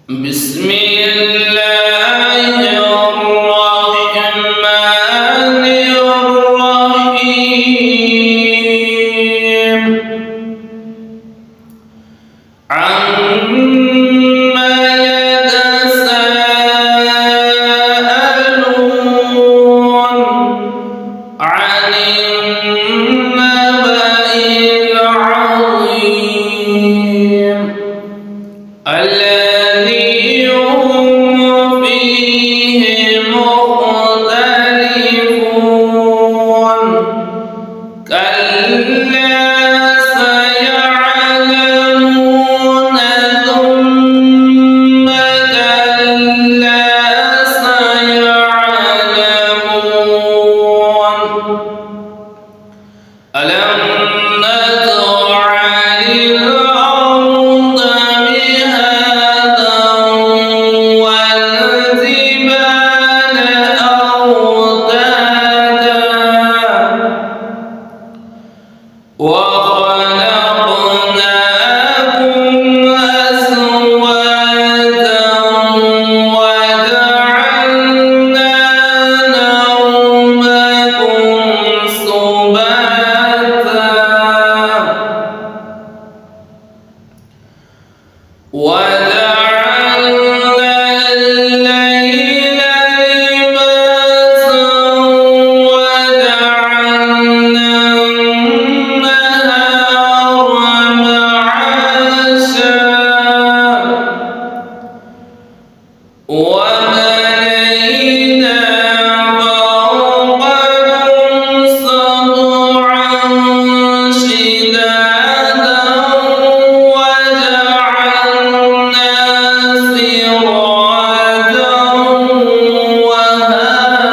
بسم الله الرحمن الرحيم عما يتساءلون عن النبأ العظيم الذي هم فيه مختلفون كلا سيعلمون ثم كلا سيعلمون ألم نجعل الأرض مهادا والجبال أوتادا وخلقناكم أزواجا وجعلنا نومكم سباتا وجعلنا الليل لباسا وجعلنا النهار معاشا وبنينا فوقكم سبعا شدادا وجعلنا سراجا وهاجا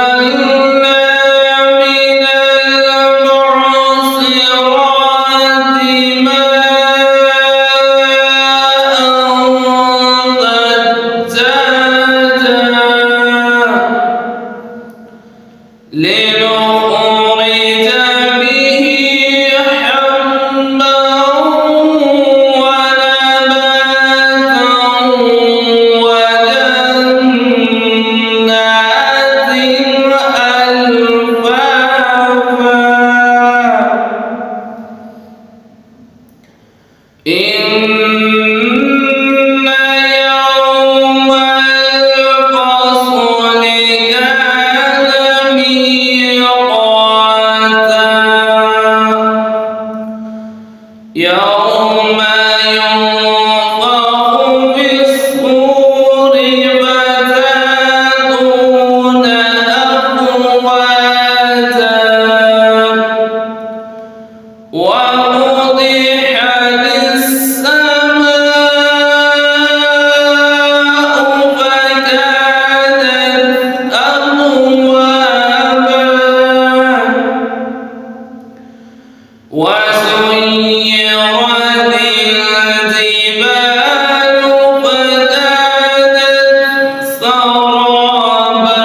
وأنزلنا من المعصرات ماء ثجاجا لنخرج به حبا ونباتا وجنات ألفافا إن يوم الفصل كان ميقاتا يوم ينفخ في الصور فتأتون أفواجا وفتحت السماء فكانت أبوابا وسيرت الجبال فكانت سرابا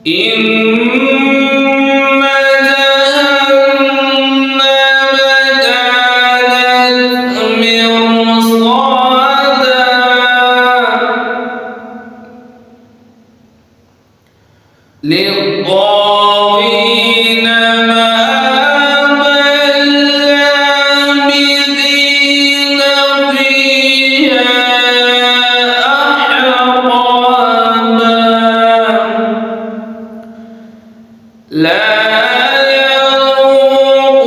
إن جهنم كانت مرصادا للطاغين مآبا لابثين فيها أحقابا لا يذوقون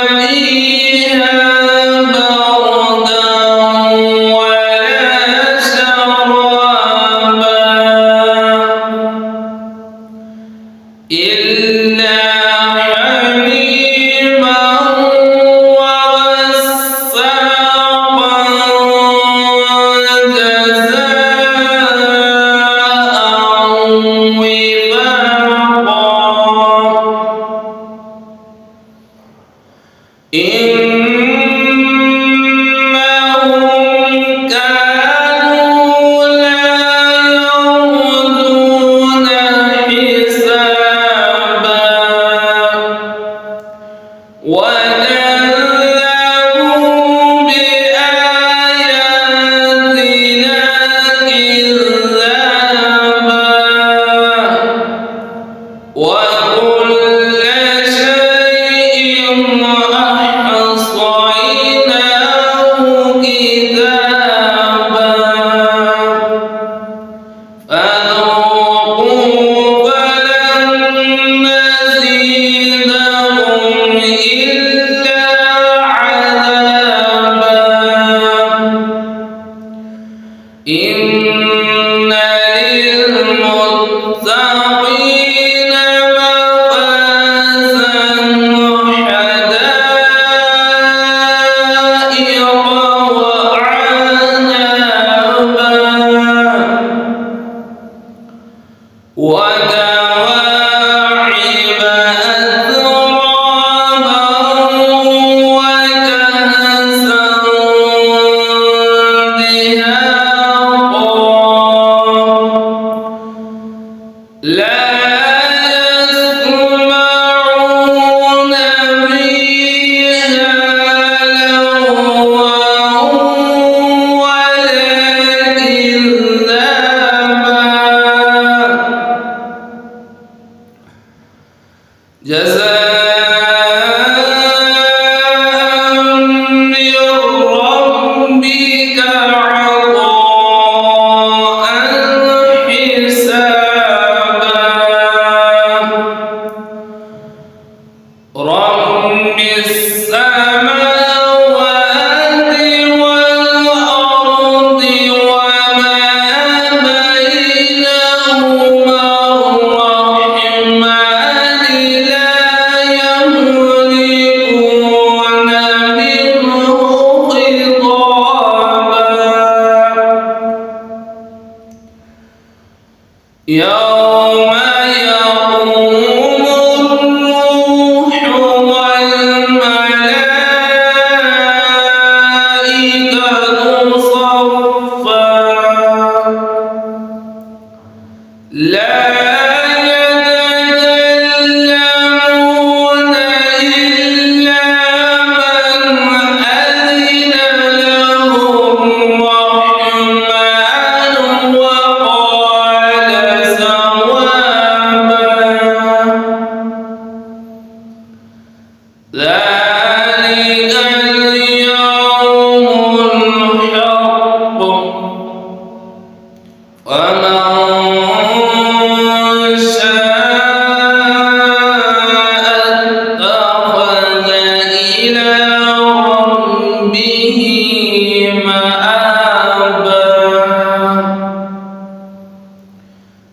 فيها بردا ولا شرابا إلا حميما وغساقا جزاء وفاقا إنهم كانوا لا يرجون حسابا وكل شيء أحصيناه كتابا فذوقوا فلن نزيدهم إلا عذابا إن للمتقين مفازا حدائق وأعنابا وكواعب أترابا وكأسا دهاقا لا يسمعون فيها لغوا ولا كذابا جزاء من ربك عطاء حسابا رب السماوات والأرض وما بينهما الرحمن لا يملكون منه خطابا يوم يقوم الروح والملائكة صفا لا يتكلمون إلا من أذن له الرحمن وقال صوابا ذلك اليوم الحق ومن شاء اتخذ إلى ربه مآبا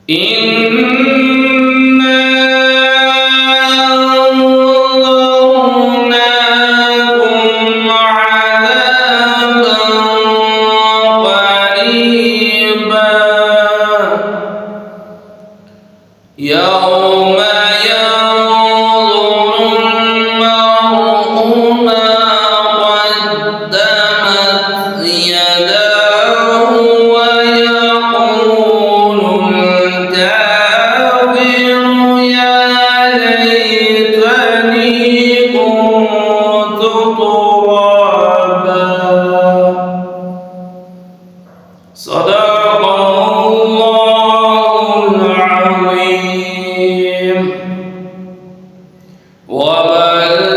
إنا أنذرناكم عذابا قريبا يوم ينظر المرء ما قدمت يداه ويقول الكافر يا ليتني كنت ترابا صدق الله العظيم وبلغ